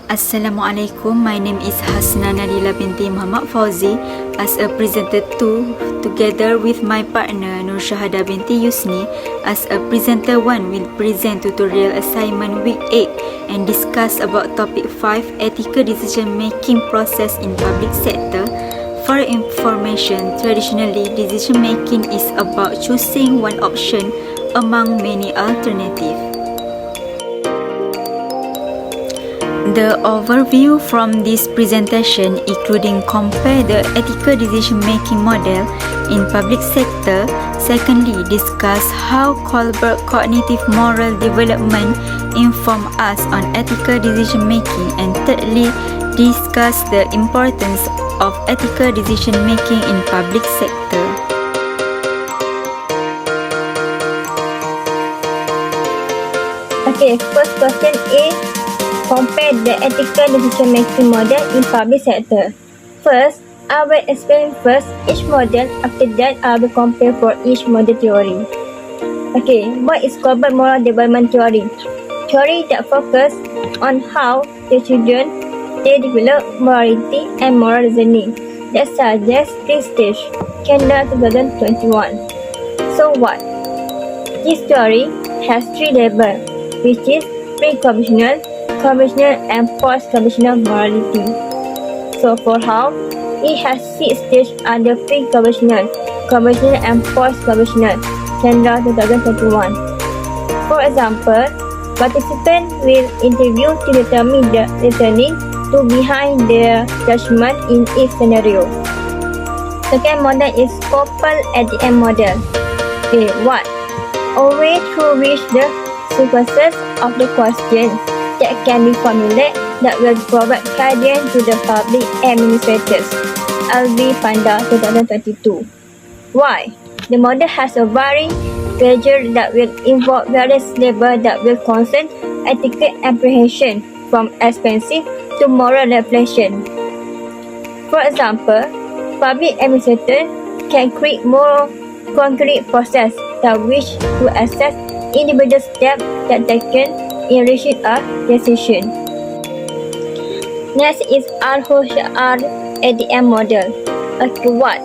Assalamualaikum, my name is Hasna Nadila binti Muhammad Fauzi. As a presenter 2, together with my partner Nur Shahada binti Yusni, as a presenter 1 will present tutorial assignment week 8 and discuss about topic 5, ethical decision making process in public sector. For information, traditionally decision making is about choosing one option among many alternatives. The overview from this presentation, including compare the ethical decision-making model in public sector. Secondly, discuss how Kohlberg cognitive moral development inform us on ethical decision-making. And thirdly, discuss the importance of ethical decision-making in public sector. Okay, first question is compare the ethical decision-making model in public sector. First, I will explain first each model. After that, I will compare for each model theory. Okay, what is Kohlberg moral development theory? Theory that focus on how the children they develop morality and moral reasoning. That suggests 3 stage. Kendall 2021. So what? This theory has 3 levels, which is pre-conventional, conventional and post-conventional morality. So for how, it has 6 stages under pre-conventional, conventional and post-conventional. Kendall 2021. For example, participants will interview to determine the reasoning to behind their judgment in each scenario. Second model is Koppel-ADM model. Okay, what? A way through which the sequences of the questions that can be formulated that will provide guidance to the public administrators. LB Panda 2022. Why? The model has a varied pressure that will involve various levels that will concern ethical apprehension from expensive to moral reflection. For example, public administrators can create more concrete process that wish to assess individual steps that taken in reaching a decision. Next is Al-Hoshar-ADM model. Okay, what?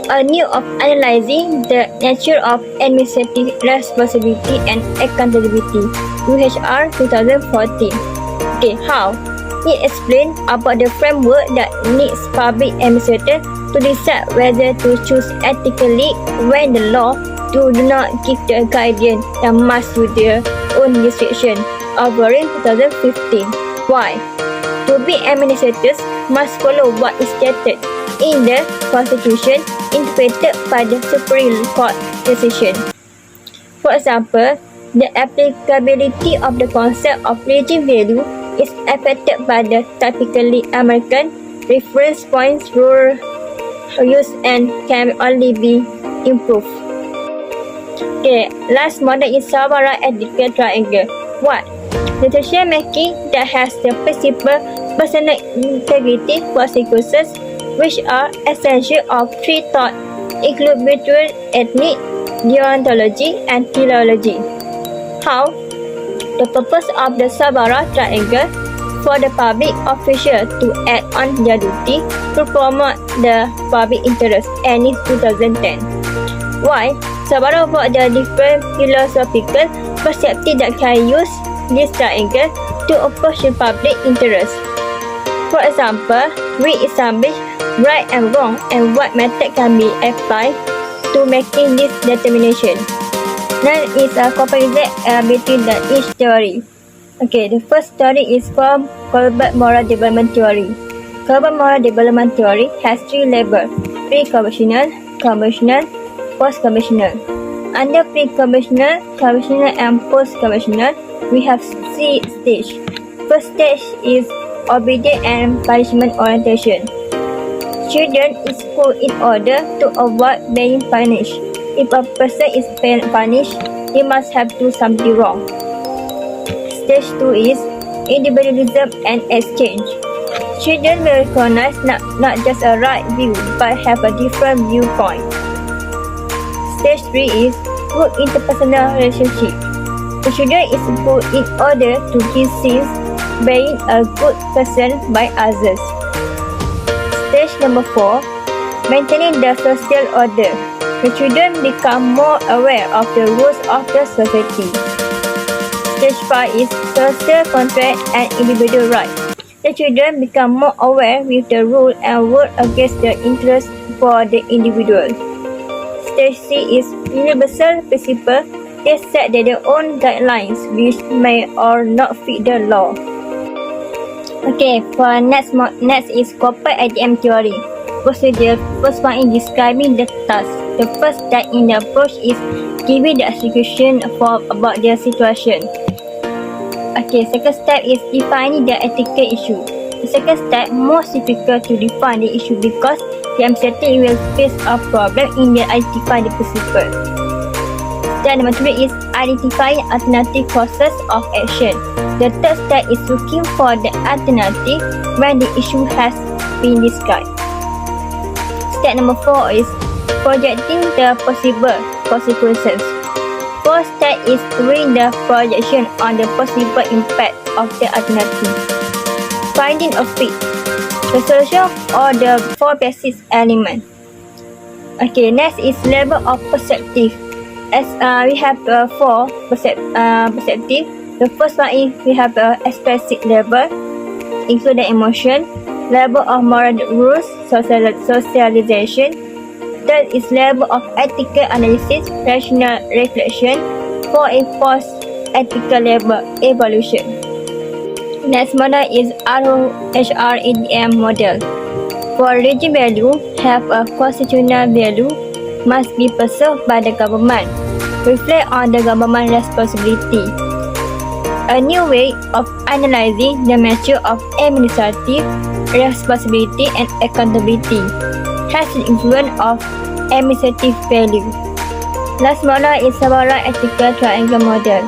A new of analyzing the nature of administrative responsibility and accountability. UHR 2014. Okay, how? It explains about the framework that needs public administrators to decide whether to choose ethically when the law do not give the guidance that must suit their own restriction. Overin 2015. Why? To be administrators must follow what is stated in the Constitution interpreted by the Supreme Court decision. For example, the applicability of the concept of religious value is affected by the typically American reference points rule use and can only be improved. Okay, last model is Savara ethical triangle. What? Decision making that has the principle personal integrity consequences, which are essential of 3 thought, include mutual ethnic, deontology, and teleology. How? The purpose of the Savara triangle for the public official to act on their duty to promote the public interest. Ennis 2010. Why? Savara about the different philosophical perspectives that can use this triangle to oppose the public interest. For example, we establish right and wrong and what method can be applied to making this determination. Next is a comparison between each theory. Okay, the first theory is from Kohlberg moral development theory. Kohlberg moral development theory has 3 levels: pre-conventional, conventional, post-conventional. Under pre-conventional, conventional and post-conventional, we have 3 stages. First stage is obedience and punishment orientation. Children is put in order to avoid being punished. If a person is punished, he must have do something wrong. Stage 2 is individualism and exchange. Children will recognize not just a right view, but have a different viewpoint. Stage 3 is good interpersonal relationship. The children is put in order to give scenes being a good person by others. Stage number 4, maintaining the social order. The children become more aware of the rules of the society. Stage 5 is social contract and individual rights. The children become more aware with the rule and work against the interest for the individual. Stage C is universal principle. They set their own guidelines which may or not fit the law. Okay, for next is corporate ATM theory. Procedure. First one is describing the task. The first step in the approach is giving the execution about the situation. Okay, second step is defining the ethical issue. The second step most difficult to define the issue because the MCT will face a problem in the identify the principle. Step number 3 is identifying alternative courses of action. The third step is looking for the alternative when the issue has been described. Step number 4 is projecting the possible consequences. Fourth step is doing the projection on the possible impact of the alternative. Finding a fit. The solution or the 4 basic elements. Okay, next is level of perspective. As we have 4 perspective. The first one is we have expressive level, including emotion, level of moral rules, socialization. Third is level of ethical analysis, rational reflection. 4 is post-ethical level, evolution. Next model is ROHR-ADM model. For religion value, have a constitutional value, must be preserved by the government, reflect on the government responsibility. A new way of analyzing the measure of administrative responsibility and accountability has the influence of administrative value. Last model is Sabara Ethical Triangle Model.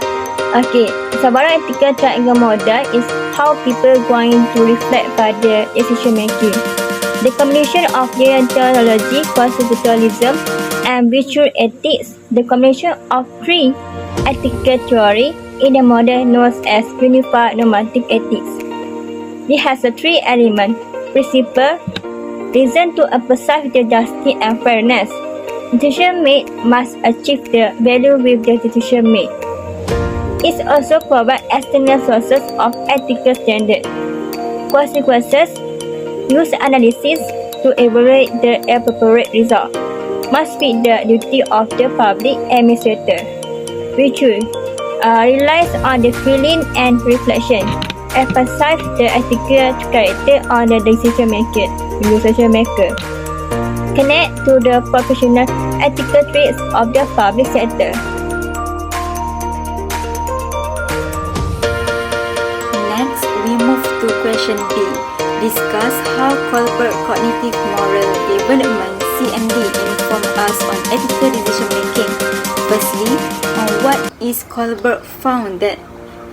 Okay, Sabara Ethical Triangle Model is how people going to reflect by their decision making. The combination of deontology, constitutionalism, and virtue ethics, the combination of 3 ethical theory in the model known as unified normative ethics. It has a 3 element principle, reason to emphasize the justice and fairness. Decision made must achieve the value with the decision made. It also provides external sources of ethical standard. Consequences, use analysis to evaluate the appropriate result. Must fit the duty of the public administrator. Virtue relies on the feeling and reflection. Emphasize the ethical character on the decision maker. Connect to the professional ethical traits of the public sector. Next, we move to question B. Discuss how Kohlberg Cognitive Moral Development CMD inform us on ethical decision making. Firstly, on what is Kohlberg found that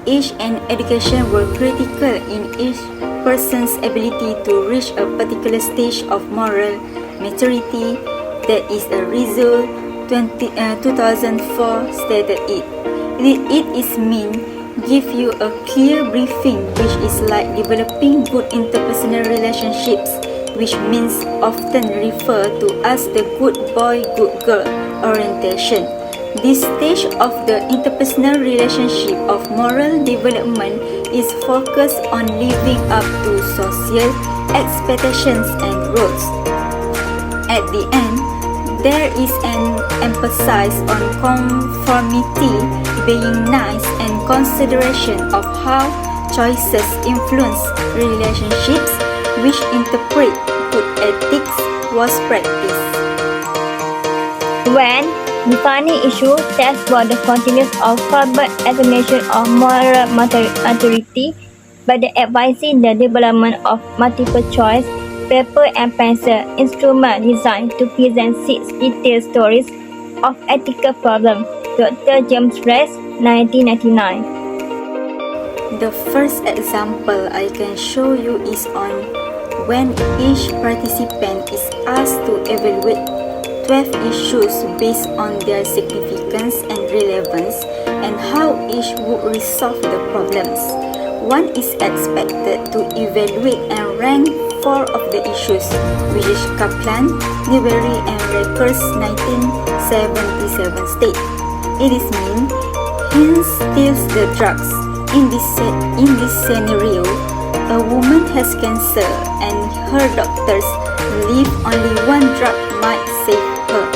age and education were critical in each person's ability to reach a particular stage of moral maturity. That is a result 2004 stated it. It is mean give you a clear briefing, which is like developing good interpersonal relationships, which means often refer to as the good boy, good girl orientation. This stage of the interpersonal relationship of moral development is focused on living up to social expectations and roles. At the end, there is an emphasis on conformity, being nice, and consideration of how choices influence relationships, which interpret good ethics was practiced. When defining issue, test for the continuous of further affirmation of moral maturity by the advising the development of multiple choice paper and pencil instrument designed to present 6 detailed stories of ethical problems. Dr. James Reyes, 1999. The first example I can show you is on when each participant is asked to evaluate 12 issues based on their significance and relevance and how each would resolve the problems. one is expected to evaluate and rank four of the issues, which is Kaplan, Newbery, and Rakers 1977 state. It is mean Hinz steals the drugs. In this scenario, a woman has cancer and her doctors believe only one drug might save her.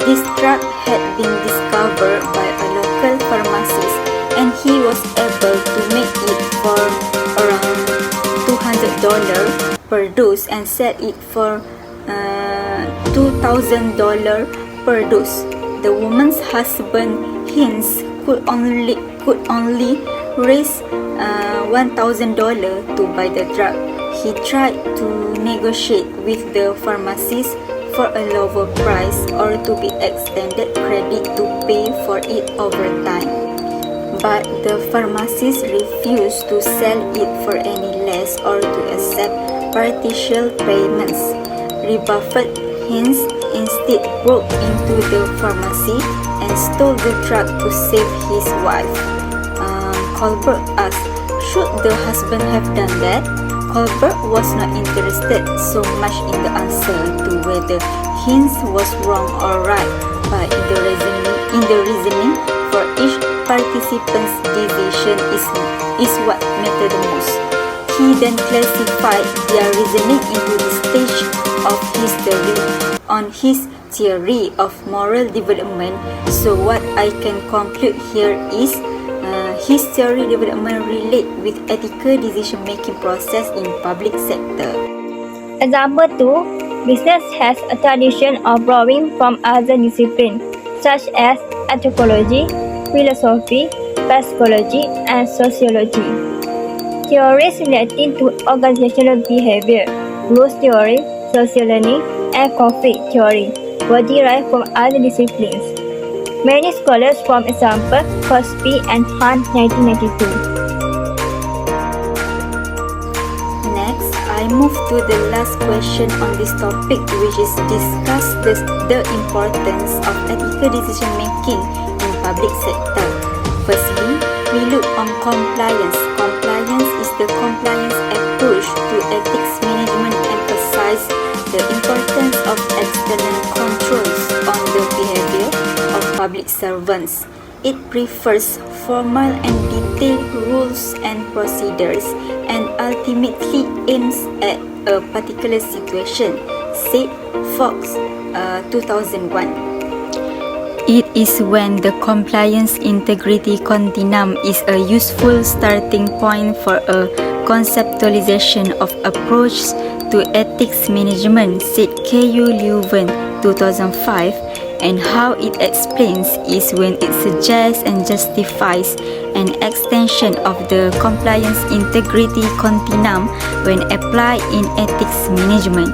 This drug had been discovered by a local pharmacist and he was able to make it for around $200 per dose and sell it for $2,000 per dose. The woman's husband Hinz could only raise $1,000 to buy the drug. He tried to negotiate with the pharmacist for a lower price or to be extended credit to pay for it over time. But the pharmacist refused to sell it for any less or to accept partial payments. Rebuffed, Hinz instead broke into the pharmacy and stole the drug to save his wife. Colbert asked, should the husband have done that? Colbert was not interested so much in the answer to whether Hinz was wrong or right, but in the reasoning for each participant's decision is what mattered the most. He then classified their reasoning into the stage of his theory of moral development. So what I can conclude here is his theory development relate with ethical decision-making process in public sector. Example 2. Business has a tradition of borrowing from other disciplines such as anthropology, philosophy, psychology, and sociology. Theories relating to organizational behavior, rules theory, social learning, and conflict theory were derived from other disciplines. Many scholars, for example, Cosby and Hunt 1992. Next, I move to the last question on this topic, which is discuss the importance of ethical decision making in public sector. Firstly, we look on compliance. Compliance is the compliance approach to ethics management emphasize the importance of external controls on the behavior of public servants. It prefers formal and detailed rules and procedures and ultimately aims at a particular situation, said Fox, 2001. It is when the compliance integrity continuum is a useful starting point for a conceptualization of approach to ethics management, said K.U. Leuven, 2005, and how it explains is when it suggests and justifies an extension of the compliance integrity continuum when applied in ethics management.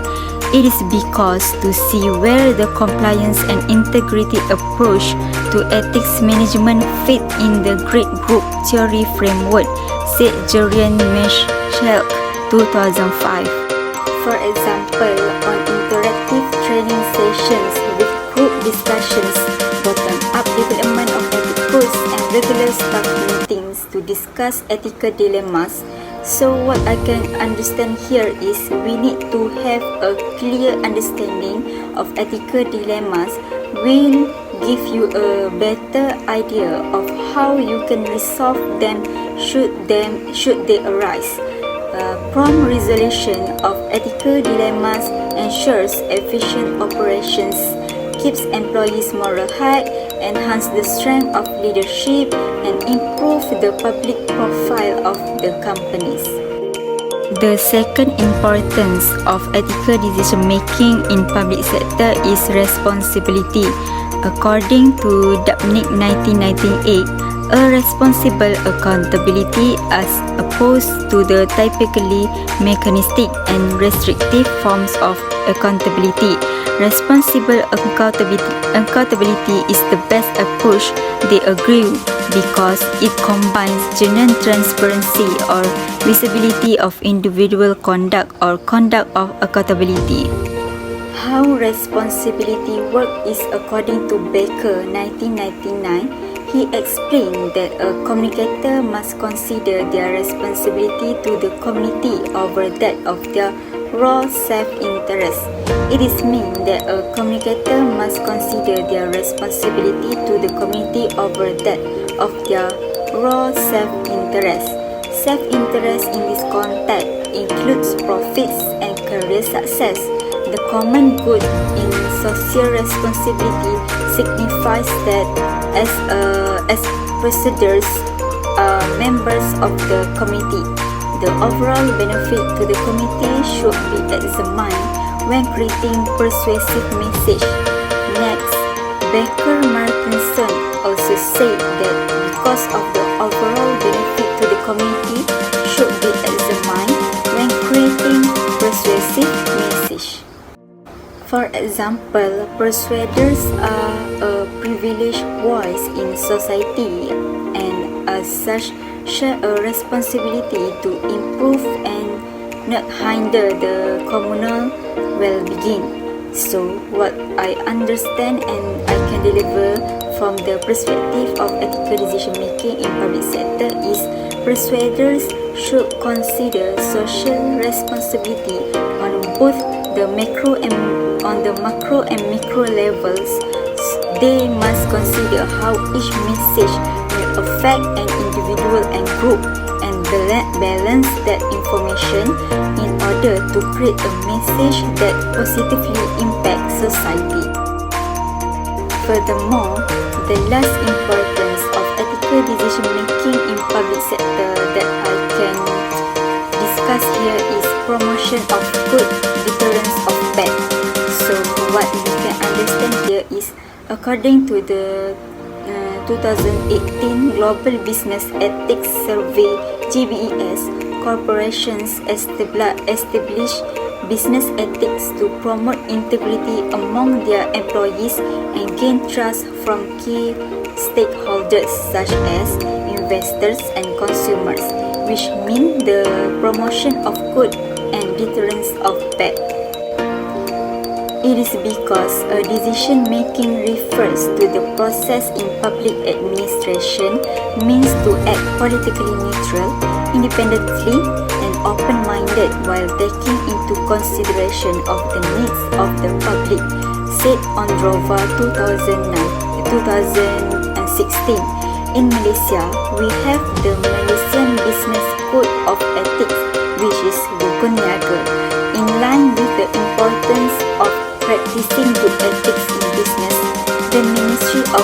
It is because to see where the compliance and integrity approach to ethics management fit in the great group theory framework, said Jurian Maschalk, 2005. For example, on interactive training sessions with group discussions, bottom-up development of ethicals, and regular staff meetings to discuss ethical dilemmas. So what I can understand here is we need to have a clear understanding of ethical dilemmas will give you a better idea of how you can resolve them should they arise. Prompt resolution of ethical dilemmas ensures efficient operations, keeps employees' morale high, enhance the strength of leadership, and improve the public profile of the companies. The second importance of ethical decision-making in public sector is responsibility. According to Dubnik 1998, a responsible accountability as opposed to the typically mechanistic and restrictive forms of accountability. Responsible accountability is the best approach, they agree, because it combines genuine transparency or visibility of individual conduct or conduct of accountability. How responsibility works is according to Baker 1999. He explained that a communicator must consider their responsibility to the community over that of their raw self-interest. It is mean that a communicator must consider their responsibility to the community over that of their raw self-interest. Self-interest in this context includes profits and career success. The common good in social responsibility signifies that as procedures members of the committee, the overall benefit to the committee should be examined when creating persuasive message. Next, Baker-Martinson also said that because of the overall benefit to the committee should be examined when creating persuasive message. For example, persuaders are a privileged voice in society and as such share a responsibility to improve and not hinder the communal well-being. So, what I understand and I can deliver from the perspective of ethical decision-making in public sector is persuaders should consider social responsibility on both the macro and micro levels. They must consider how each message will affect an individual and group and balance that information in order to create a message that positively impacts society. Furthermore, the last importance of ethical decision making in public sector that I can discuss here is promotion of good, deterrence of bad. So what we can understand here is according to the 2018 Global Business Ethics Survey GBES, corporations establish business ethics to promote integrity among their employees and gain trust from key stakeholders such as investors and consumers, which mean the promotion of good and deterrence of bad. It is because a decision making refers to the process in public administration means to act politically neutral, independently and open-minded while taking into consideration of the needs of the public, said Ondrova 2016. In Malaysia, we have the Malaysian Business Code of Ethics, which is Rukun Niaga. In line with the importance of practicing good ethics in business, the Ministry of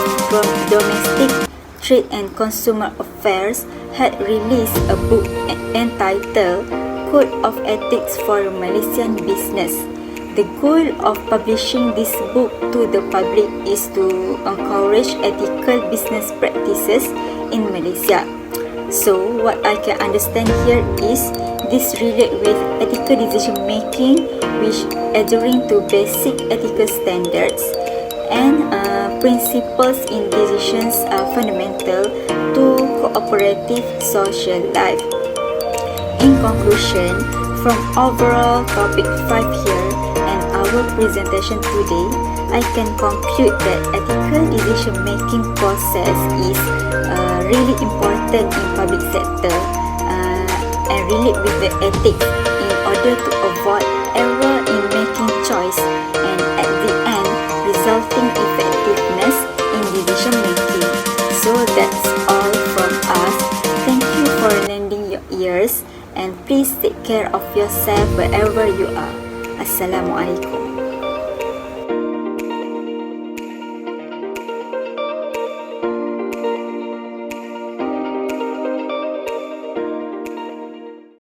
Domestic Trade and Consumer Affairs had released a book entitled Code of Ethics for Malaysian Business. The goal of publishing this book to the public is to encourage ethical business practices in Malaysia. So, what I can understand here is this relate with ethical decision making, which adhering to basic ethical standards and principles in decisions are fundamental to cooperative social life. In conclusion, from overall topic 5 here and our presentation today, I can conclude that ethical decision making process is really important in public sector and relate with the ethics in order to avoid error in making choice and at the end resulting effectiveness in decision making. So that's all from us. Thank you for lending your ears and please take care of yourself wherever you are. Assalamualaikum.